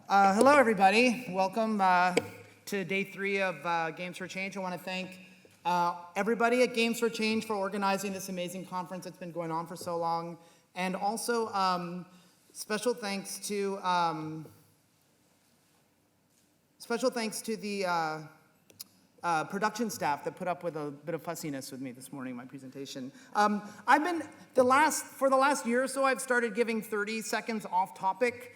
Hello, everybody. Welcome to day 3 of Games for Change. I want to thank everybody at Games for Change for organizing this amazing conference that's been going on for so long. And also, special thanks to the production staff that put up with a bit of fussiness with me this morning in my presentation. For the last year or so, I've started giving 30 seconds off topic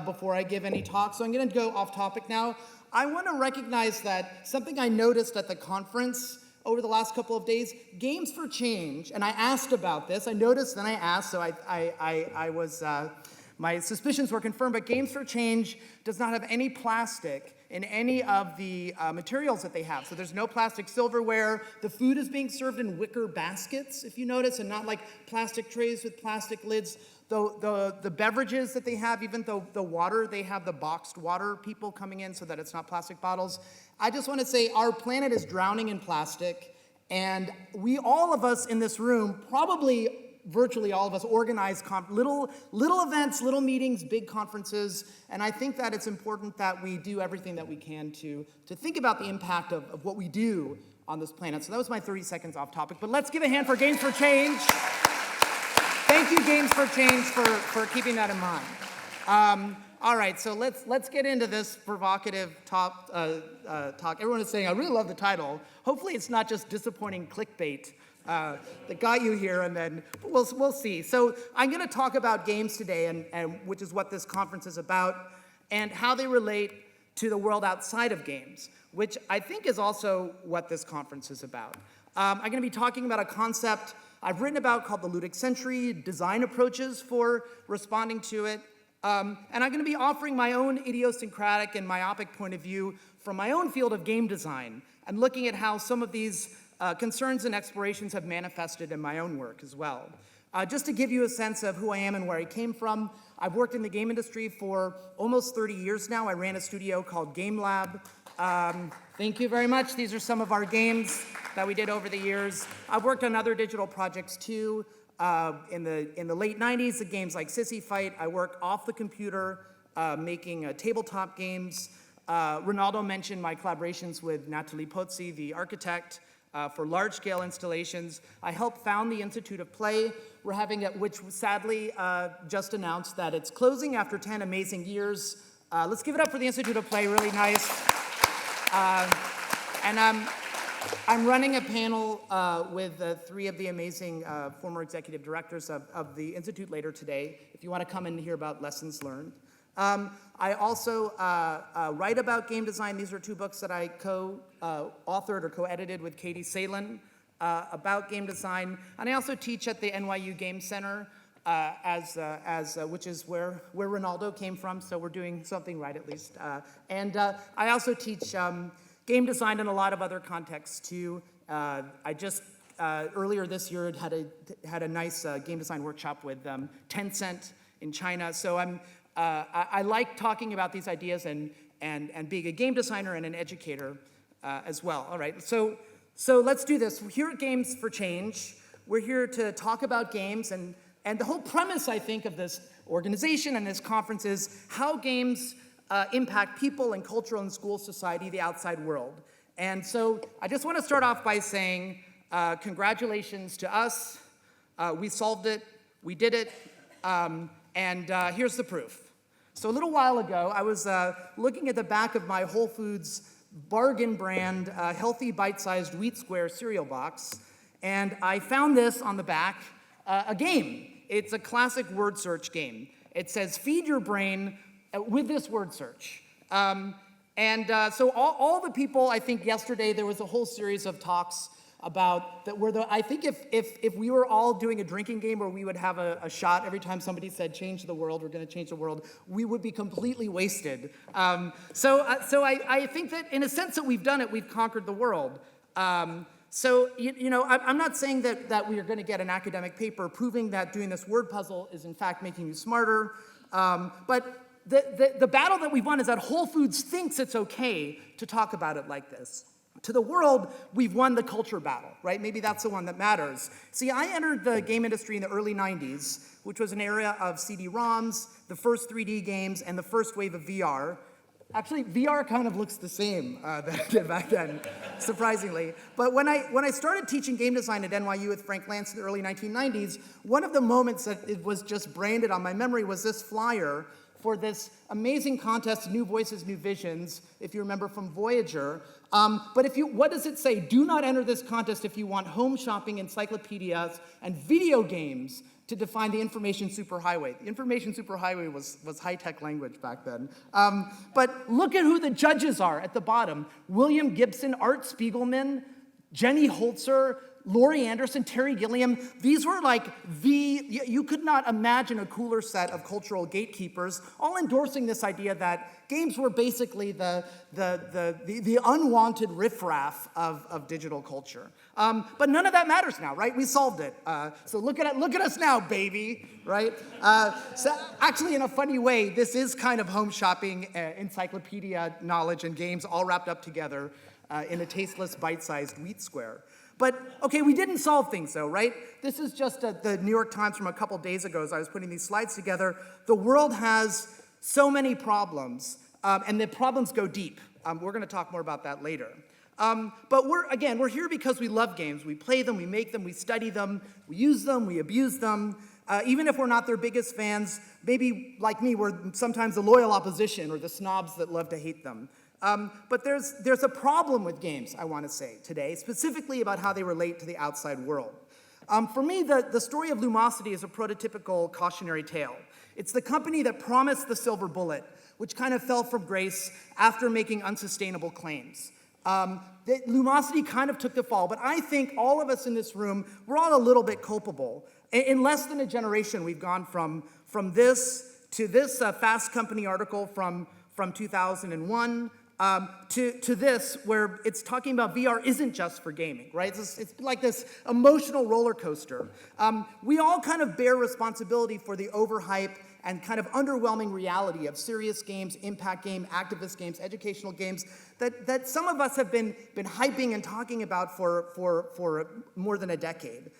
before I give any talk. So I'm going to go off topic now. I want to recognize that something I noticed at the conference over the last couple of days, Games for Change, and I asked about this. I noticed, then I asked, so my suspicions were confirmed, but Games for Change does not have any plastic in any of the materials that they have. So there's no plastic silverware. The food is being served in wicker baskets, if you notice, and not like plastic trays with plastic lids. The beverages that they have, even though the water, they have the boxed water people coming in so that it's not plastic bottles. I just want to say our planet is drowning in plastic, and all of us in this room, probably virtually all of us, organize little events, little meetings, big conferences, and I think that it's important that we do everything that we can to think about the impact of what we do on this planet. So that was my 30 seconds off topic, but let's give a hand for Games for Change. Thank you, Games for Change, for keeping that in mind. All right, so let's get into this provocative talk. Everyone is saying, I really love the title. Hopefully it's not just disappointing clickbait that got you here, and then we'll see. So I'm going to talk about games today, and which is what this conference is about, and how they relate to the world outside of games, which I think is also what this conference is about. I'm going to be talking about a concept I've written about called the ludic century, design approaches for responding to it. And I'm going to be offering my own idiosyncratic and myopic point of view from my own field of game design, and looking at how some of these concerns and explorations have manifested in my own work as well. Just to give you a sense of who I am and where I came from, I've worked in the game industry for almost 30 years now. I ran a studio called Game Lab. Thank you very much. These are some of our games that we did over the years. I've worked on other digital projects too. In the late 90s, the games like Sissy Fight. I worked off the computer, making tabletop games. Ronaldo mentioned my collaborations with Natalie Pozzi, the architect, for large-scale installations. I helped found the Institute of Play, which sadly just announced that it's closing after 10 amazing years. Let's give it up for the Institute of Play, really nice. And I'm running a panel with 3 of the amazing former executive directors of the Institute later today, if you want to come and hear about lessons learned. I also write about game design. These are 2 books that I co-authored or co-edited with Katie Salen about game design. And I also teach at the NYU Game Center, which is where Ronaldo came from, so we're doing something right at least. And I also teach game design in a lot of other contexts too. I just earlier this year had a nice game design workshop with Tencent in China. So I like talking about these ideas and being a game designer and an educator as well. All right, so let's do this. We're here at Games for Change. We're here to talk about games, and the whole premise, I think, of this organization and this conference is how games impact people and culture and school society, the outside world. And so I just want to start off by saying congratulations to us. We solved it. We did it. And here's the proof. So a little while ago, I was looking at the back of my Whole Foods bargain brand healthy bite-sized wheat square cereal box, and I found this on the back, a game. It's a classic word search game. It says, feed your brain with this word search. So all the people, I think yesterday there was a whole series of talks about that I think if we were all doing a drinking game where we would have a shot every time somebody said change the world, we're going to change the world, we would be completely wasted. So I think that in a sense that we've done it, we've conquered the world. So I'm not saying that we are going to get an academic paper proving that doing this word puzzle is in fact making you smarter, but the battle that we've won is that Whole Foods thinks it's okay to talk about it like this. To the world, we've won the culture battle, right? Maybe that's the one that matters. See, I entered the game industry in the early 90s, which was an era of CD-ROMs, the first 3D games, and the first wave of VR. Actually, VR kind of looks the same that it did back then, surprisingly. But when I started teaching game design at NYU with Frank Lance in the early 1990s, one of the moments that it was just branded on my memory was this flyer for this amazing contest, New Voices, New Visions, if you remember from Voyager. But what does it say? Do not enter this contest if you want home shopping, encyclopedias, and video games to define the information superhighway. The information superhighway was high-tech language back then. But look at who the judges are at the bottom. William Gibson, Art Spiegelman, Jenny Holzer, Laurie Anderson, Terry Gilliam. These were like you could not imagine a cooler set of cultural gatekeepers, all endorsing this idea that games were basically the unwanted riffraff of digital culture. But none of that matters now, right? We solved it. So look at us now, baby, right? So actually, in a funny way, this is kind of home shopping, encyclopedia knowledge, and games all wrapped up together in a tasteless, bite-sized wheat square. But, okay, we didn't solve things, though, right? This is just the New York Times from a couple days ago as I was putting these slides together. The world has so many problems, and the problems go deep. We're going to talk more about that later. But we're here because we love games. We play them, we make them, we study them, we use them, we abuse them. Even if we're not their biggest fans, maybe, like me, we're sometimes the loyal opposition or the snobs that love to hate them. But there's a problem with games, I want to say today, specifically about how they relate to the outside world. For me, the story of Lumosity is a prototypical cautionary tale. It's the company that promised the silver bullet, which kind of fell from grace after making unsustainable claims. Lumosity kind of took the fall, but I think all of us in this room, we're all a little bit culpable. In less than a generation, we've gone from this to this Fast Company article from 2001, to this, where it's talking about VR isn't just for gaming, right? It's like this emotional roller coaster. We all kind of bear responsibility for the overhype and kind of underwhelming reality of serious games, impact game, activist games, educational games that some of us have been hyping and talking about for more than a decade.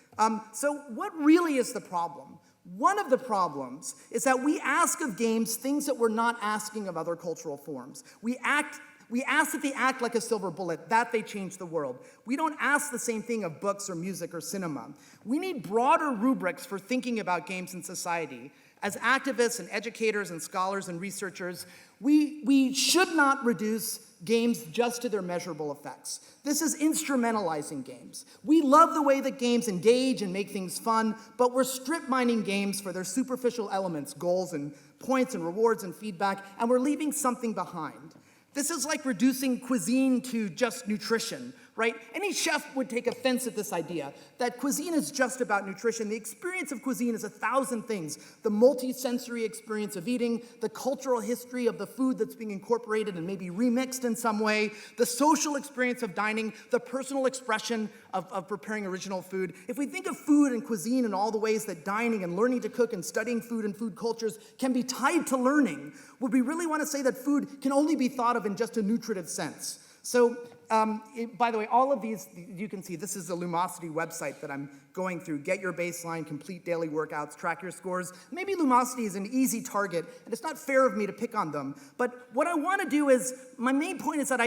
So what really is the problem? One of the problems is that we ask of games things that we're not asking of other cultural forms. We ask that they act like a silver bullet, that they change the world. We don't ask the same thing of books or music or cinema. We need broader rubrics for thinking about games in society. As activists and educators and scholars and researchers, we should not reduce games just to their measurable effects. This is instrumentalizing games. We love the way that games engage and make things fun, but we're strip mining games for their superficial elements, goals and points and rewards and feedback, and we're leaving something behind. This is like reducing cuisine to just nutrition, right? Any chef would take offense at this idea that cuisine is just about nutrition. The experience of cuisine is 1,000 things. The multi-sensory experience of eating, the cultural history of the food that's being incorporated and maybe remixed in some way, the social experience of dining, the personal expression of preparing original food. If we think of food and cuisine and all the ways that dining and learning to cook and studying food and food cultures can be tied to learning, would we really want to say that food can only be thought of in just a nutritive sense? So, by the way, all of these, you can see, this is the Lumosity website that I'm going through. Get your baseline, complete daily workouts, track your scores. Maybe Lumosity is an easy target, and it's not fair of me to pick on them. But what I want to do is, my main point is that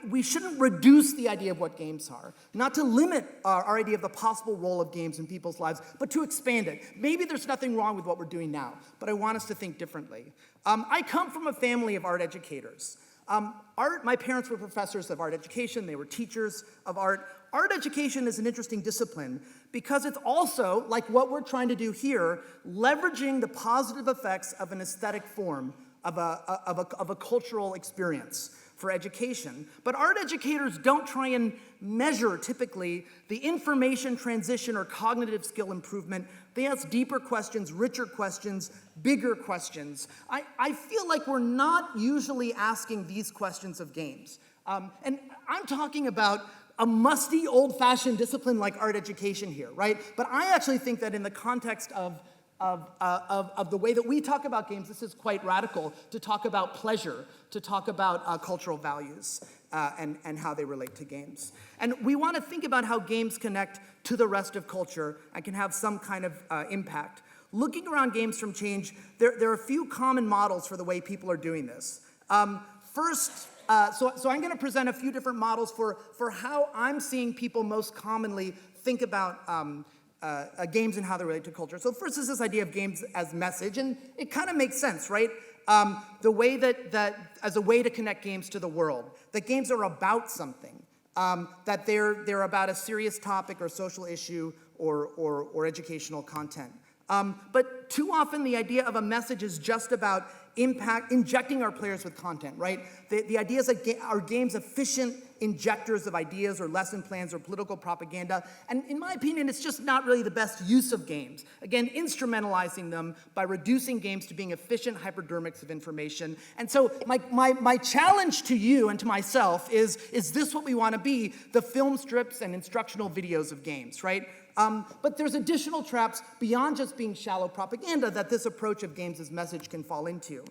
we shouldn't reduce the idea of what games are, not to limit our idea of the possible role of games in people's lives, but to expand it. Maybe there's nothing wrong with what we're doing now, but I want us to think differently. I come from a family of art educators. My parents were professors of art education. They were teachers of art. Art education is an interesting discipline because it's also, like what we're trying to do here, leveraging the positive effects of an aesthetic form, of a cultural experience for education. But art educators don't try and measure, typically, the information transition or cognitive skill improvement. They ask deeper questions, richer questions, bigger questions. I feel like we're not usually asking these questions of games. And I'm talking about a musty, old-fashioned discipline like art education here, right? But I actually think that in the context of of the way that we talk about games. This is quite radical, to talk about pleasure, to talk about cultural values and how they relate to games. And we want to think about how games connect to the rest of culture and can have some kind of impact. Looking around Games from Change, there are a few common models for the way people are doing this. First, so I'm going to present a few different models for how I'm seeing people most commonly think about games and how they relate to culture. So first is this idea of games as message, and it kind of makes sense, right? The way that as a way to connect games to the world, that games are about something, that they're about a serious topic or social issue or educational content. But too often the idea of a message is just about injecting our players with content, right? The idea is that are games efficient injectors of ideas or lesson plans or political propaganda? And in my opinion, it's just not really the best use of games. Again, instrumentalizing them by reducing games to being efficient hypodermics of information. And so my challenge to you and to myself is this what we want to be? The film strips and instructional videos of games, right? But there's additional traps beyond just being shallow propaganda that this approach of games as message can fall into.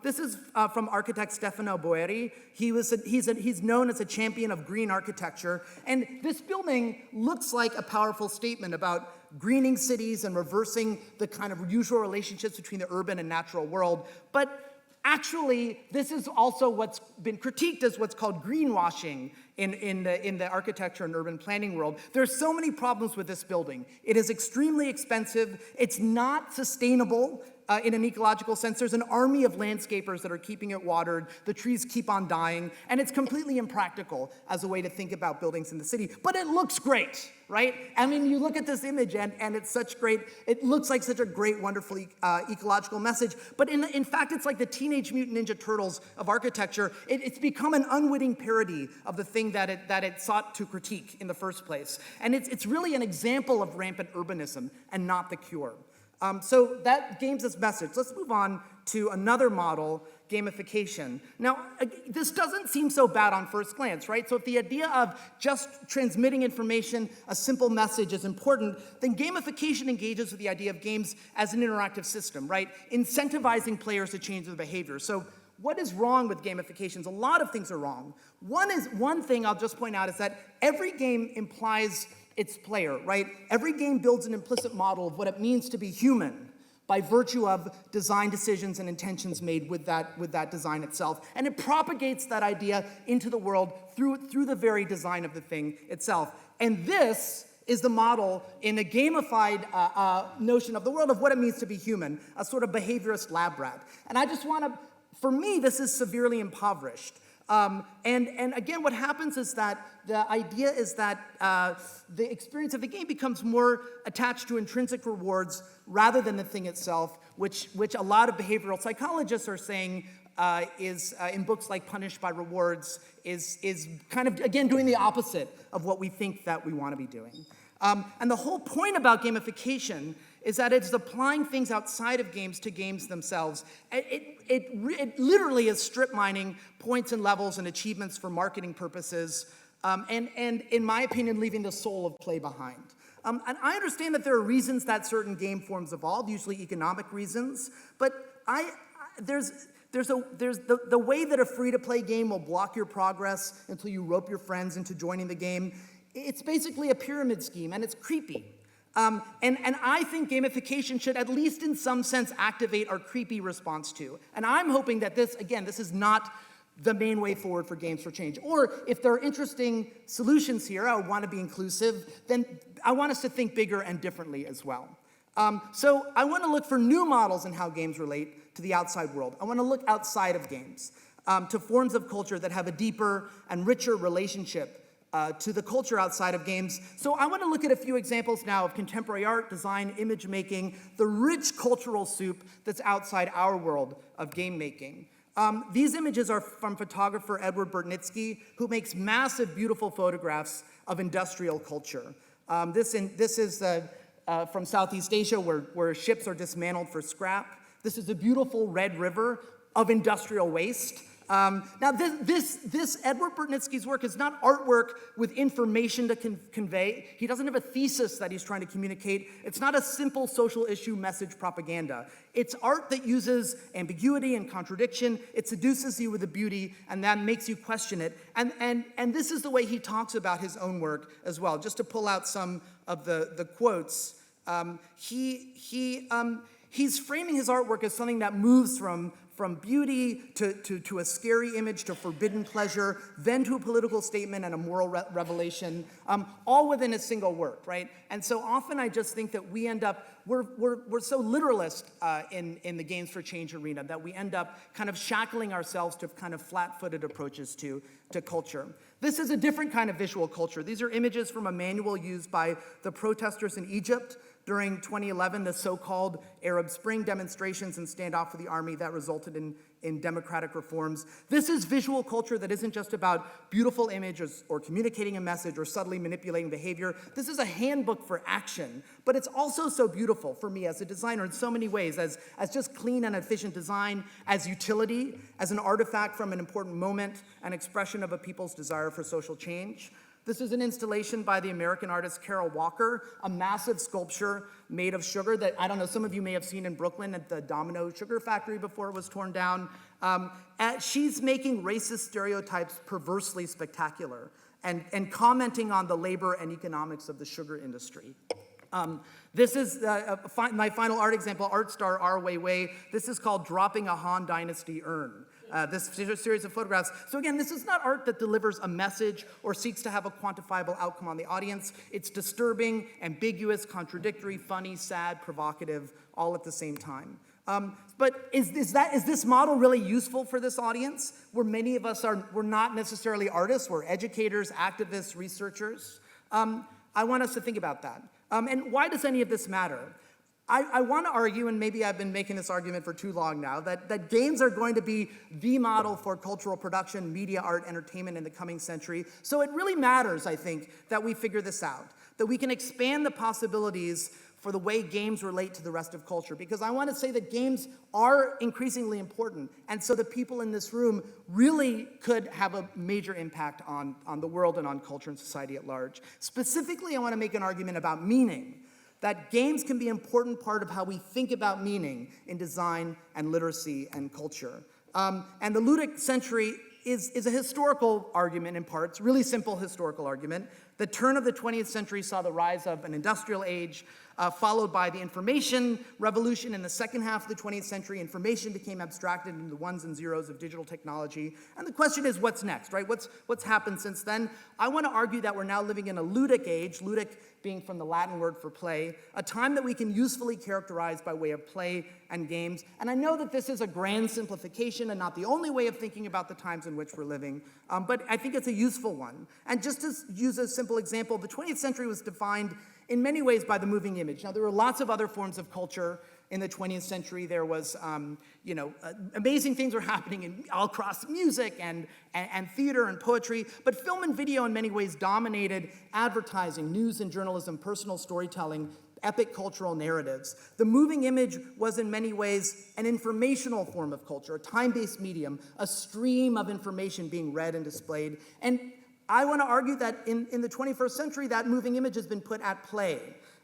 This is from architect Stefano Boeri. He's known as a champion of green architecture, and this building looks like a powerful statement about greening cities and reversing the kind of usual relationships between the urban and natural world. But actually, this is also what's been critiqued as what's called greenwashing in the architecture and urban planning world. There's so many problems with this building. It is extremely expensive. It's not sustainable in an ecological sense. There's an army of landscapers that are keeping it watered. The trees keep on dying, and it's completely impractical as a way to think about buildings in the city. But it looks great, right? I mean, you look at this image, and it's such great, it looks like such a great, wonderful ecological message. But in fact, it's like the Teenage Mutant Ninja Turtles of architecture. It's become an unwitting parody of the thing that it sought to critique in the first place. And it's really an example of rampant urbanism and not the cure. So that games as message. Let's move on to another model, gamification. Now, this doesn't seem so bad on first glance, right? So if the idea of just transmitting information, a simple message is important, then gamification engages with the idea of games as an interactive system, right? Incentivizing players to change their behavior. So what is wrong with gamifications? A lot of things are wrong. One thing I'll just point out is that every game implies its player, right? Every game builds an implicit model of what it means to be human by virtue of design decisions and intentions made with that design itself. And it propagates that idea into the world through the very design of the thing itself. And this is the model in a gamified notion of the world of what it means to be human, a sort of behaviorist lab rat. And I just want to, for me, this is severely impoverished. And again, what happens is that the idea is that the experience of the game becomes more attached to intrinsic rewards rather than the thing itself, which a lot of behavioral psychologists are saying is in books like Punished by Rewards is kind of, again, doing the opposite of what we think that we want to be doing. And the whole point about gamification is that it's applying things outside of games to games themselves. It literally is strip mining points and levels and achievements for marketing purposes, and in my opinion, leaving the soul of play behind. And I understand that there are reasons that certain game forms evolve, usually economic reasons, but there's the way that a free-to-play game will block your progress until you rope your friends into joining the game. It's basically a pyramid scheme, and it's creepy. And I think gamification should, at least in some sense, activate our creepy response to. And I'm hoping that this is not the main way forward for Games for Change. Or if there are interesting solutions here, I want to be inclusive, then I want us to think bigger and differently as well. So I want to look for new models in how games relate to the outside world. I want to look outside of games, to forms of culture that have a deeper and richer relationship to the culture outside of games. So I want to look at a few examples now of contemporary art, design, image making, the rich cultural soup that's outside our world of game making. These images are from photographer Edward Burtnitsky, who makes massive, beautiful photographs of industrial culture. This is from Southeast Asia, where ships are dismantled for scrap. This is a beautiful red river of industrial waste. Now, this Edward Burtnitsky's work is not artwork with information to convey. He doesn't have a thesis that he's trying to communicate. It's not a simple social issue message propaganda. It's art that uses ambiguity and contradiction. It seduces you with the beauty, and that makes you question it. And this is the way he talks about his own work as well. Just to pull out some of the quotes, he's framing his artwork as something that moves from beauty to a scary image to forbidden pleasure, then to a political statement and a moral revelation, all within a single work, right? And so often I just think that we end up, we're so literalist in the Games for Change arena that we end up kind of shackling ourselves to kind of flat-footed approaches to culture. This is a different kind of visual culture. These are images from a manual used by the protesters in Egypt during 2011, the so-called Arab Spring demonstrations and standoff with the army that resulted in democratic reforms. This is visual culture that isn't just about beautiful images or communicating a message or subtly manipulating behavior. This is a handbook for action, but it's also so beautiful for me as a designer in so many ways, as just clean and efficient design, as utility, as an artifact from an important moment, an expression of a people's desire for social change. This is an installation by the American artist Carol Walker, a massive sculpture made of sugar that, I don't know, some of you may have seen in Brooklyn at the Domino Sugar Factory before it was torn down. She's making racist stereotypes perversely spectacular and commenting on the labor and economics of the sugar industry. This is my final art example, Art Star Our Weiwei. This is called Dropping a Han Dynasty Urn. This series of photographs. So again, this is not art that delivers a message or seeks to have a quantifiable outcome on the audience. It's disturbing, ambiguous, contradictory, funny, sad, provocative, all at the same time. But is this model really useful for this audience, where many of us we're not necessarily artists, we're educators, activists, researchers? I want us to think about that. And why does any of this matter? I want to argue, and maybe I've been making this argument for too long now, that games are going to be the model for cultural production, media, art, entertainment in the coming century. So it really matters, I think, that we figure this out, that we can expand the possibilities for the way games relate to the rest of culture. Because I want to say that games are increasingly important, and so the people in this room really could have a major impact on the world and on culture and society at large. Specifically, I want to make an argument about meaning, that games can be an important part of how we think about meaning in design and literacy and culture. And the ludic century is a historical argument in parts, really simple historical argument. The turn of the 20th century saw the rise of an industrial age, followed by the information revolution in the second half of the 20th century. Information became abstracted into the ones and zeros of digital technology. And the question is, what's next, right? What's happened since then? I want to argue that we're now living in a ludic age, ludic being from the Latin word for play, a time that we can usefully characterize by way of play and games. And I know that this is a grand simplification and not the only way of thinking about the times in which we're living, but I think it's a useful one. And just to use a simple example, the 20th century was defined in many ways by the moving image. Now, there were lots of other forms of culture in the 20th century. There was, amazing things were happening all across music and theater and poetry, but film and video in many ways dominated advertising, news and journalism, personal storytelling, epic cultural narratives. The moving image was in many ways an informational form of culture, a time-based medium, a stream of information being read and displayed. And I want to argue that in the 21st century, that moving image has been put at play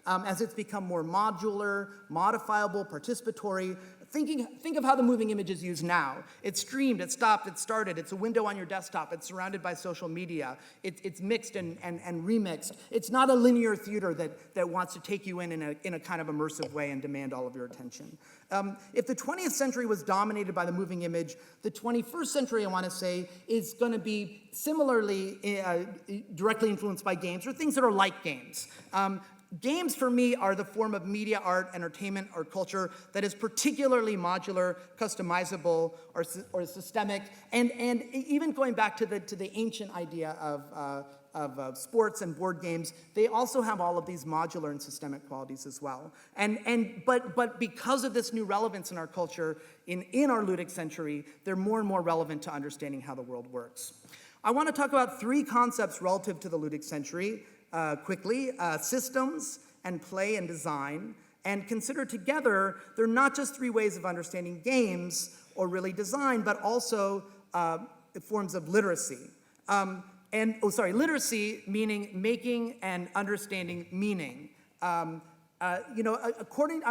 as it's become more modular, modifiable, participatory. Think of how the moving image is used now. It's streamed, it's stopped, it's started, it's a window on your desktop, it's surrounded by social media, it's mixed and remixed. It's not a linear theater that wants to take you in a kind of immersive way and demand all of your attention. If the 20th century was dominated by the moving image, the 21st century, I want to say, is going to be similarly directly influenced by games, or things that are like games. Games, for me, are the form of media, art, entertainment, or culture that is particularly modular, customizable, or systemic, and even going back to the ancient idea of sports and board games, they also have all of these modular and systemic qualities as well. But because of this new relevance in our culture, in our ludic century, they're more and more relevant to understanding how the world works. I want to talk about three concepts relative to the ludic century quickly: systems and play and design. And consider together, they're not just three ways of understanding games or really design, but also forms of literacy. Literacy meaning making and understanding meaning. I'm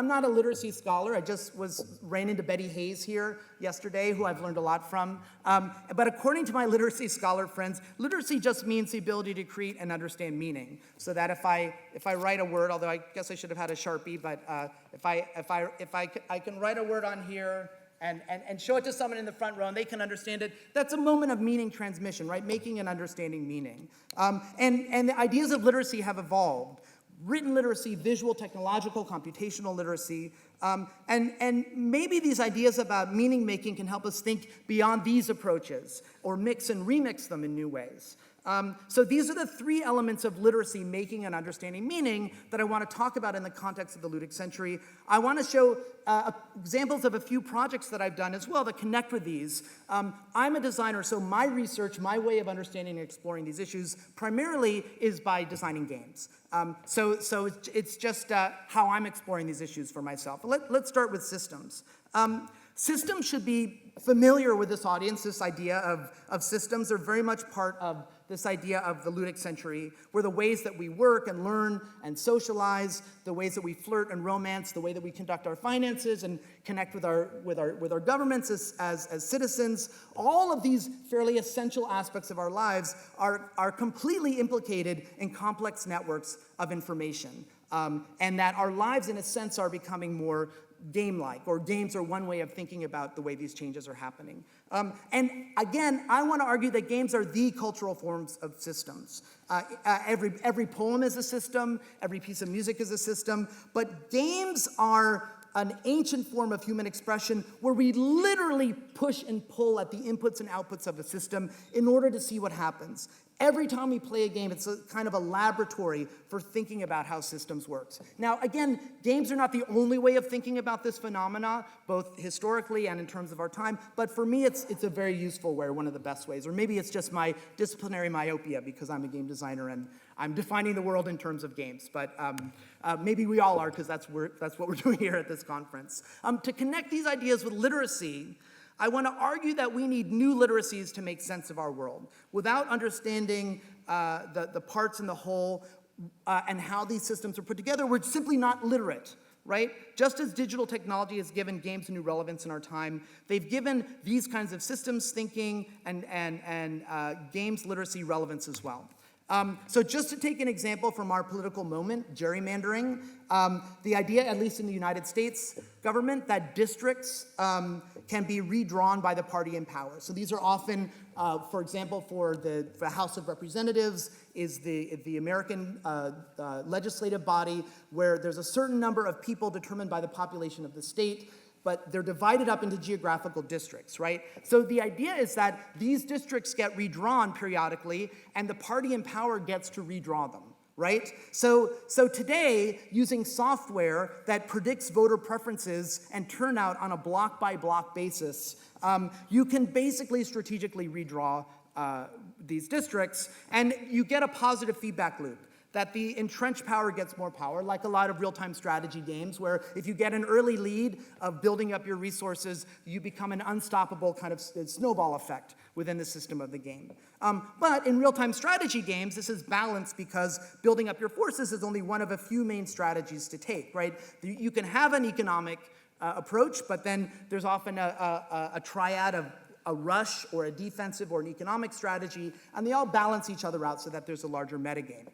not a literacy scholar. I just ran into Betty Hayes here yesterday, who I've learned a lot from. But according to my literacy scholar friends, literacy just means the ability to create and understand meaning. So that if I write a word, although I guess I should have had a Sharpie, but if I can write a word on here and show it to someone in the front row and they can understand it, that's a moment of meaning transmission, right? Making and understanding meaning. And the ideas of literacy have evolved. Written literacy, visual, technological, computational literacy, and maybe these ideas about meaning making can help us think beyond these approaches or mix and remix them in new ways. So these are the three elements of literacy, making and understanding meaning, that I want to talk about in the context of the ludic century. I want to show examples of a few projects that I've done as well that connect with these. I'm a designer, so my research, my way of understanding and exploring these issues primarily is by designing games. So it's just how I'm exploring these issues for myself. Let's start with systems. Systems should be familiar with this audience. This idea of systems are very much part of this idea of the ludic century, where the ways that we work and learn and socialize, the ways that we flirt and romance, the way that we conduct our finances and connect with our governments as citizens, all of these fairly essential aspects of our lives are completely implicated in complex networks of information, and that our lives, in a sense, are becoming more game-like, or games are one way of thinking about the way these changes are happening. And again, I want to argue that games are the cultural forms of systems. Every poem is a system, every piece of music is a system, but games are an ancient form of human expression where we literally push and pull at the inputs and outputs of the system in order to see what happens. Every time we play a game, it's a kind of a laboratory for thinking about how systems work. Now, again, games are not the only way of thinking about this phenomena, both historically and in terms of our time, but for me, it's a very useful way, one of the best ways. Or maybe it's just my disciplinary myopia because I'm a game designer and I'm defining the world in terms of games, but maybe we all are, because that's what we're doing here at this conference. To connect these ideas with literacy, I want to argue that we need new literacies to make sense of our world. Without understanding the parts and the whole and how these systems are put together, we're simply not literate, right? Just as digital technology has given games a new relevance in our time, they've given these kinds of systems thinking and games literacy relevance as well. So just to take an example from our political moment, gerrymandering, the idea, at least in the United States government, that districts can be redrawn by the party in power. So these are often, for example, for the House of Representatives is the American legislative body, where there's a certain number of people determined by the population of the state, but they're divided up into geographical districts, right? So the idea is that these districts get redrawn periodically, and the party in power gets to redraw them, right? So today, using software that predicts voter preferences and turnout on a block-by-block basis, you can basically strategically redraw these districts, and you get a positive feedback loop, that the entrenched power gets more power, like a lot of real-time strategy games, where if you get an early lead of building up your resources, you become an unstoppable kind of snowball effect within the system of the game. But in real-time strategy games, this is balanced because building up your forces is only one of a few main strategies to take, right? You can have an economic approach, but then there's often a triad of a rush or a defensive or an economic strategy, and they all balance each other out so that there's a larger metagame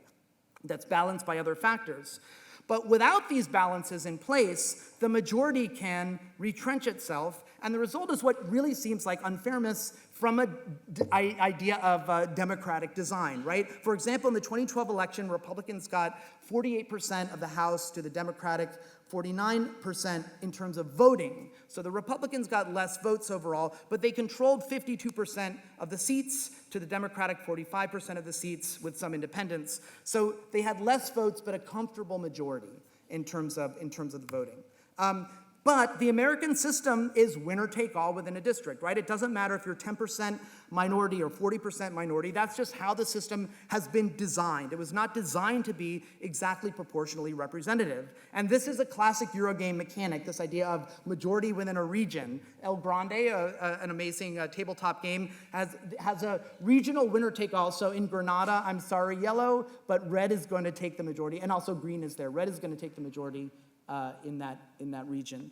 that's balanced by other factors. But without these balances in place, the majority can retrench itself, and the result is what really seems like unfairness from an idea of democratic design, right? For example, in the 2012 election, Republicans got 48% of the House to the Democratic 49% in terms of voting. So the Republicans got less votes overall, but they controlled 52% of the seats, to the Democratic 45% of the seats, with some independents. So they had less votes, but a comfortable majority in terms of the voting. But the American system is winner take all within a district, right? It doesn't matter if you're 10% minority or 40% minority. That's just how the system has been designed. It was not designed to be exactly proportionally representative. And this is a classic Eurogame mechanic, this idea of majority within a region. El Grande, an amazing tabletop game, has a regional winner take all. So in Granada, I'm sorry, yellow, but red is going to take the majority. And also green is there. Red is going to take the majority in that region.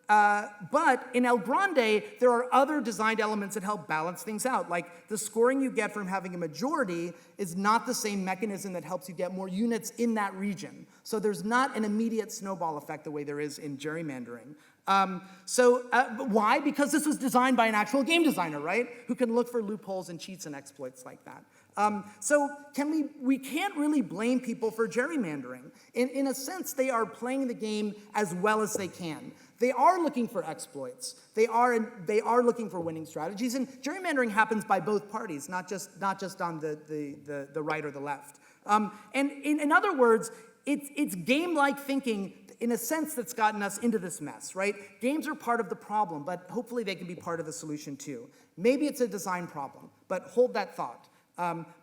But in El Grande, there are other designed elements that help balance things out. Like the scoring you get from having a majority is not the same mechanism that helps you get more units in that region. So there's not an immediate snowball effect the way there is in gerrymandering. Why? Because this was designed by an actual game designer, right? Who can look for loopholes and cheats and exploits like that. We can't really blame people for gerrymandering. In a sense, they are playing the game as well as they can. They are looking for exploits. They are looking for winning strategies. And gerrymandering happens by both parties, not just on the right or the left. And in other words, it's game-like thinking in a sense that's gotten us into this mess, right? Games are part of the problem, but hopefully they can be part of the solution too. Maybe it's a design problem, but hold that thought.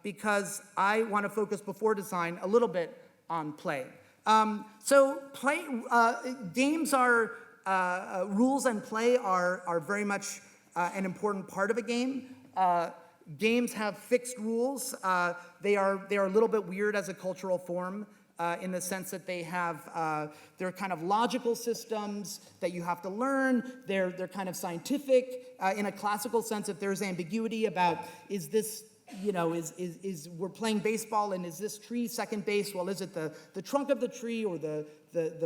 Because I want to focus before design a little bit on play. Games are, rules and play are very much an important part of a game. Games have fixed rules. They are a little bit weird as a cultural form in the sense that they're kind of logical systems that you have to learn. They're kind of scientific in a classical sense. If there's ambiguity about is this, we're playing baseball and is this tree second base? Well, is it the trunk of the tree or the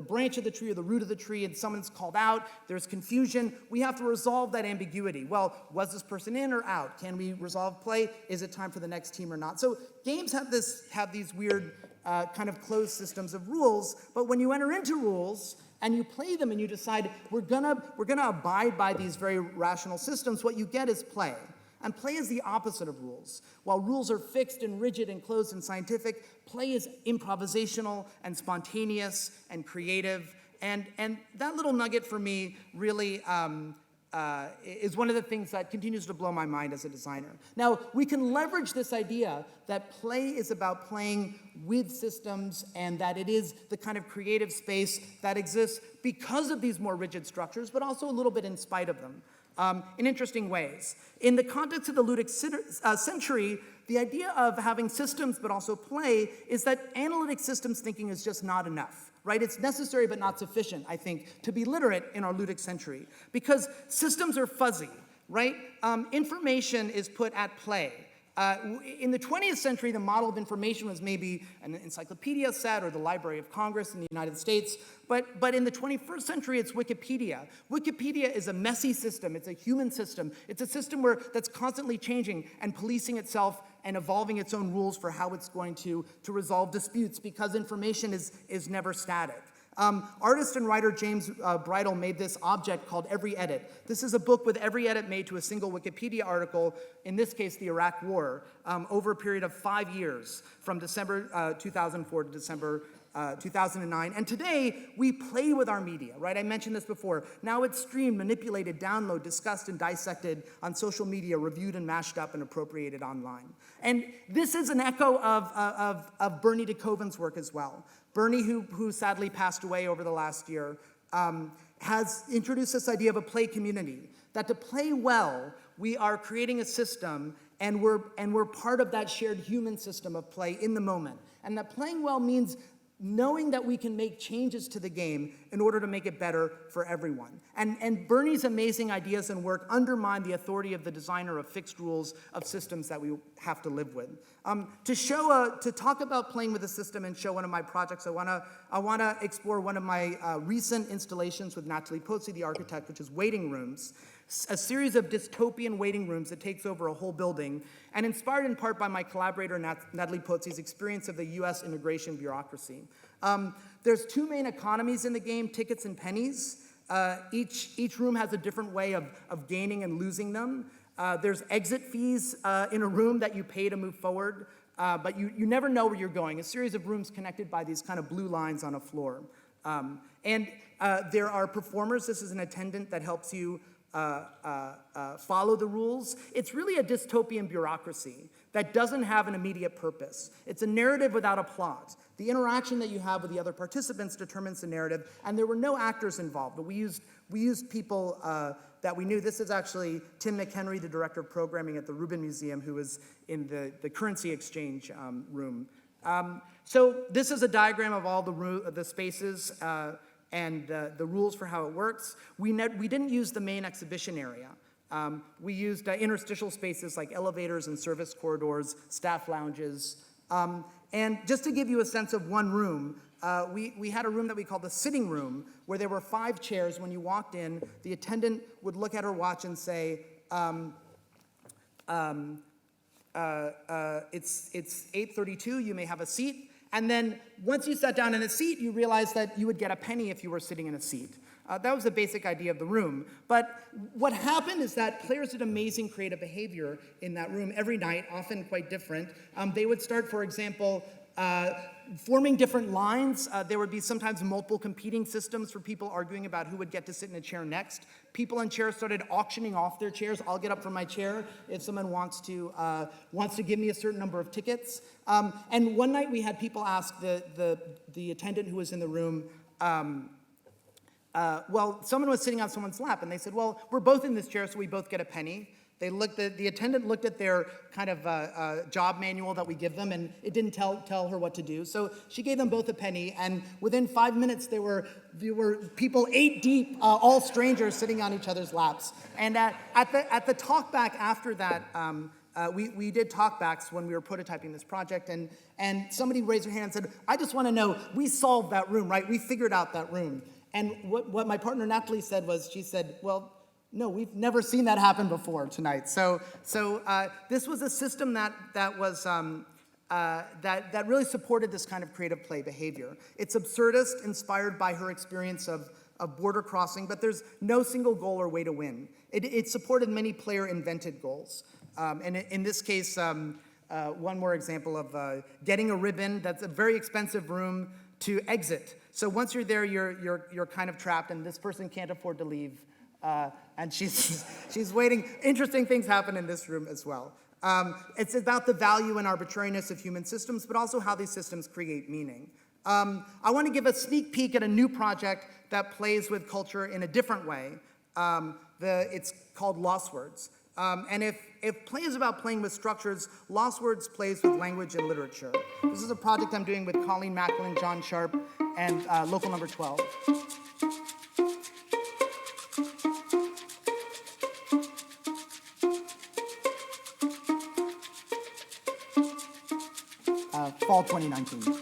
branch of the tree or the root of the tree, and someone's called out, there's confusion. We have to resolve that ambiguity. Well, was this person in or out? Can we resolve play? Is it time for the next team or not? So games have these weird kind of closed systems of rules, but when you enter into rules and you play them and you decide we're gonna abide by these very rational systems, what you get is play. And play is the opposite of rules. While rules are fixed and rigid and closed and scientific, play is improvisational and spontaneous and creative. And that little nugget for me really is one of the things that continues to blow my mind as a designer. Now, we can leverage this idea that play is about playing with systems and that it is the kind of creative space that exists because of these more rigid structures, but also a little bit in spite of them. In interesting ways. In the context of the ludic century, the idea of having systems but also play is that analytic systems thinking is just not enough, right? It's necessary but not sufficient, I think, to be literate in our ludic century, because systems are fuzzy, right? Information is put at play. In the 20th century, the model of information was maybe an encyclopedia set or the Library of Congress in the United States. But in the 21st century, it's Wikipedia. Wikipedia is a messy system. It's a human system. It's a system that's constantly changing and policing itself and evolving its own rules for how it's going to resolve disputes, because information is never static. Artist and writer James Bridle made this object called Every Edit. This is a book with every edit made to a single Wikipedia article, in this case, the Iraq War, over a period of 5 years, from December 2004 to December 2009. And today, we play with our media, right? I mentioned this before. Now it's streamed, manipulated, downloaded, discussed, and dissected on social media, reviewed and mashed up and appropriated online. And this is an echo of Bernie DeKoven's work as well. Bernie, who sadly passed away over the last year, has introduced this idea of a play community, that to play well, we are creating a system and we're part of that shared human system of play in the moment. And that playing well means knowing that we can make changes to the game in order to make it better for everyone. And Bernie's amazing ideas and work undermine the authority of the designer of fixed rules of systems that we have to live with. To talk about playing with a system and show one of my projects, I wanna explore one of my recent installations with Natalie Pozzi, the architect, which is waiting rooms. A series of dystopian waiting rooms that takes over a whole building, and inspired in part by my collaborator Natalie Pozzi's experience of the US immigration bureaucracy. There's two main economies in the game, tickets and pennies. Each room has a different way of gaining and losing them. There's exit fees in a room that you pay to move forward, but you never know where you're going. A series of rooms connected by these kind of blue lines on a floor. There are performers. This is an attendant that helps you follow the rules. It's really a dystopian bureaucracy that doesn't have an immediate purpose. It's a narrative without a plot. The interaction that you have with the other participants determines the narrative, and there were no actors involved. But we used people that we knew. This is actually Tim McHenry, the director of programming at the Rubin Museum, who was in the currency exchange room. So this is a diagram of all the spaces and the rules for how it works. We didn't use the main exhibition area. We used interstitial spaces like elevators and service corridors, staff lounges. And just to give you a sense of one room, we had a room that we called the sitting room, where there were 5 chairs. When you walked in, the attendant would look at her watch and say, it's 8:32, you may have a seat. And then once you sat down in a seat, you realized that you would get a penny if you were sitting in a seat. That was the basic idea of the room. But what happened is that players did amazing creative behavior in that room every night, often quite different. They would start, for example, forming different lines. There would be sometimes multiple competing systems for people arguing about who would get to sit in a chair next. People in chairs started auctioning off their chairs. I'll get up from my chair if someone wants to give me a certain number of tickets. And one night we had people ask the attendant who was in the room, well, someone was sitting on someone's lap, and they said, well, we're both in this chair, so we both get a penny. The attendant looked at their kind of job manual that we give them, and it didn't tell her what to do. So she gave them both a penny, and within 5 minutes, there were people 8 deep, all strangers sitting on each other's laps. And at the talk back after that, we did talkbacks when we were prototyping this project, and somebody raised their hand and said, I just want to know, we solved that room, right? We figured out that room. And what my partner Natalie said was, she said, well, no, we've never seen that happen before tonight. So this was a system that really supported this kind of creative play behavior. It's absurdist, inspired by her experience of border crossing, but there's no single goal or way to win. It supported many player-invented goals. And in this case, one more example of getting a ribbon. That's a very expensive room to exit. So once you're there, you're kind of trapped, and this person can't afford to leave. And she's waiting. Interesting things happen in this room as well. It's about the value and arbitrariness of human systems, but also how these systems create meaning. I want to give a sneak peek at a new project that plays with culture in a different way. It's called Lost Words. And if play is about playing with structures, Lost Words plays with language and literature. This is a project I'm doing with Colleen Macklin, John Sharp, and Local Number 12. Fall 2019.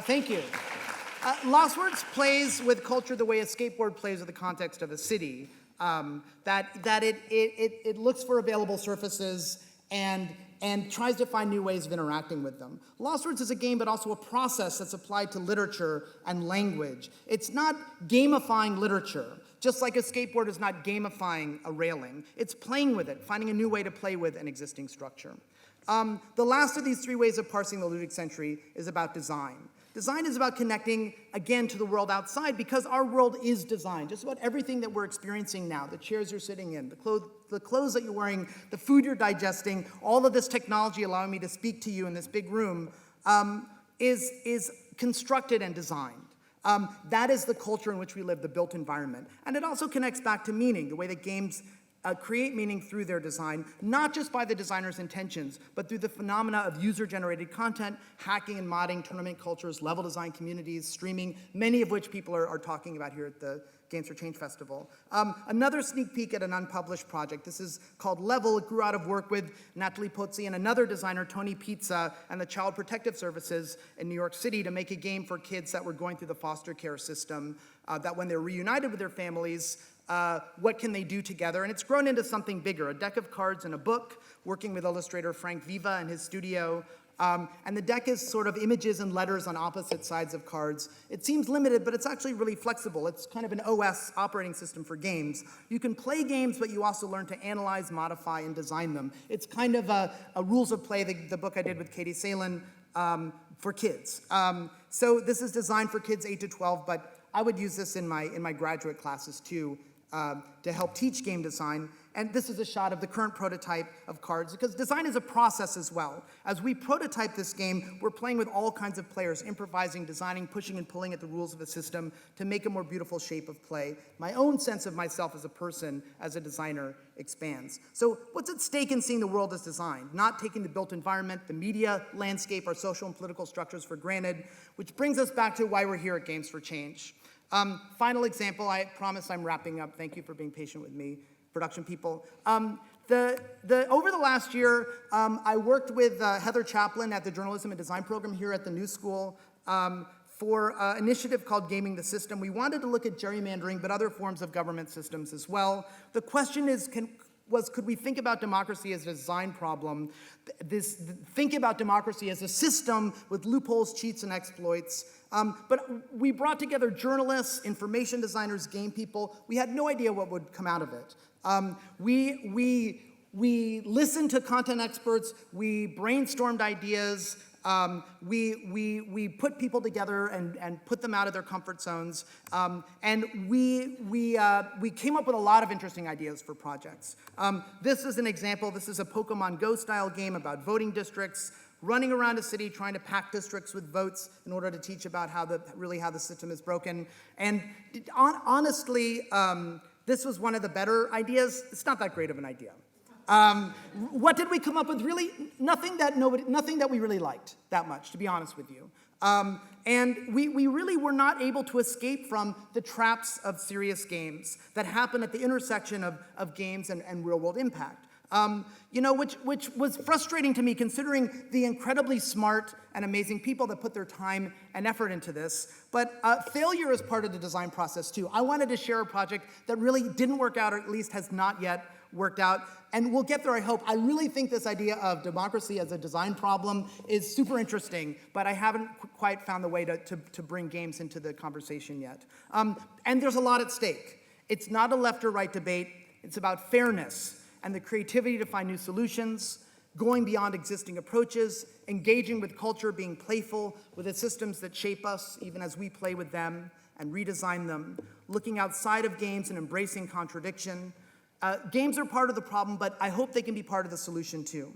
Thank you. Lost Words plays with culture the way a skateboard plays with the context of a city. It looks for available surfaces and tries to find new ways of interacting with them. Lost Words is a game, but also a process that's applied to literature and language. It's not gamifying literature, just like a skateboard is not gamifying a railing. It's playing with it, finding a new way to play with an existing structure. The last of these 3 ways of parsing the ludic century is about design. Design is about connecting, again, to the world outside, because our world is designed. Just about everything that we're experiencing now, the chairs you're sitting in, the clothes that you're wearing, the food you're digesting, all of this technology allowing me to speak to you in this big room, is constructed and designed. That is the culture in which we live, the built environment. And it also connects back to meaning, the way that games create meaning through their design, not just by the designer's intentions, but through the phenomena of user-generated content, hacking and modding, tournament cultures, level design communities, streaming, many of which people are talking about here at the Games for Change Festival. Another sneak peek at an unpublished project. This is called Level. It grew out of work with Natalie Pozzi and another designer, Tony Pizza, and the Child Protective Services in New York City to make a game for kids that were going through the foster care system, that when they're reunited with their families, what can they do together? And it's grown into something bigger, a deck of cards and a book, working with illustrator Frank Viva in his studio. And the deck is sort of images and letters on opposite sides of cards. It seems limited, but it's actually really flexible. It's kind of an OS, operating system for games. You can play games, but you also learn to analyze, modify, and design them. It's kind of a rules of play, the book I did with Katie Salen, for kids. So this is designed for kids 8 to 12, but I would use this in my graduate classes too, to help teach game design. And this is a shot of the current prototype of cards, because design is a process as well. As we prototype this game, we're playing with all kinds of players, improvising, designing, pushing and pulling at the rules of the system to make a more beautiful shape of play. My own sense of myself as a person, as a designer, expands. So what's at stake in seeing the world as designed? Not taking the built environment, the media landscape, our social and political structures for granted, which brings us back to why we're here at Games for Change. Final example, I promise I'm wrapping up. Thank you for being patient with me, production people. Over the last year, I worked with Heather Chaplin at the Journalism and Design program here at the New School for an initiative called Gaming the System. We wanted to look at gerrymandering, but other forms of government systems as well. The question is, could we think about democracy as a design problem? Think about democracy as a system with loopholes, cheats, and exploits. But we brought together journalists, information designers, game people. We had no idea what would come out of it. We listened to content experts. We brainstormed ideas. We put people together and put them out of their comfort zones. And we came up with a lot of interesting ideas for projects. This is an example. This is a Pokemon Go style game about voting districts, running around a city trying to pack districts with votes in order to teach about how the system is broken. And honestly, this was one of the better ideas. It's not that great of an idea. What did we come up with? Really, nothing that we really liked that much, to be honest with you. And we really were not able to escape from the traps of serious games that happen at the intersection of games and real-world impact. Which was frustrating to me, considering the incredibly smart and amazing people that put their time and effort into this. But failure is part of the design process too. I wanted to share a project that really didn't work out, or at least has not yet worked out, and we'll get there, I hope. I really think this idea of democracy as a design problem is super interesting, but I haven't quite found the way to bring games into the conversation yet. And there's a lot at stake. It's not a left or right debate. It's about fairness and the creativity to find new solutions, going beyond existing approaches, engaging with culture, being playful with the systems that shape us, even as we play with them and redesign them, looking outside of games and embracing contradiction. Games are part of the problem, but I hope they can be part of the solution too.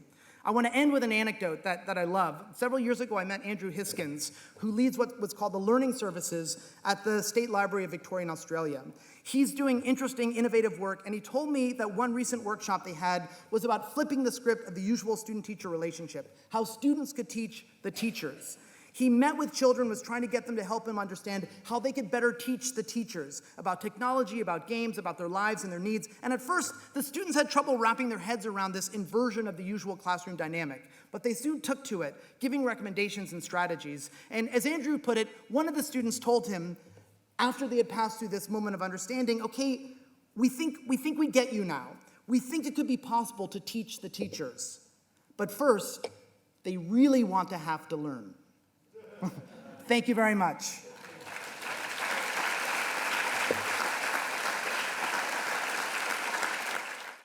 I want to end with an anecdote that I love. Several years ago, I met Andrew Hiskins, who leads what's called the Learning Services at the State Library of Victoria in Australia. He's doing interesting, innovative work, and he told me that one recent workshop they had was about flipping the script of the usual student-teacher relationship, how students could teach the teachers. He met with children, was trying to get them to help him understand how they could better teach the teachers about technology, about games, about their lives and their needs. And at first, the students had trouble wrapping their heads around this inversion of the usual classroom dynamic. But they soon took to it, giving recommendations and strategies. And as Andrew put it, one of the students told him, after they had passed through this moment of understanding, okay, we think we get you now. We think it could be possible to teach the teachers. But first, they really want to have to learn. Thank you very much.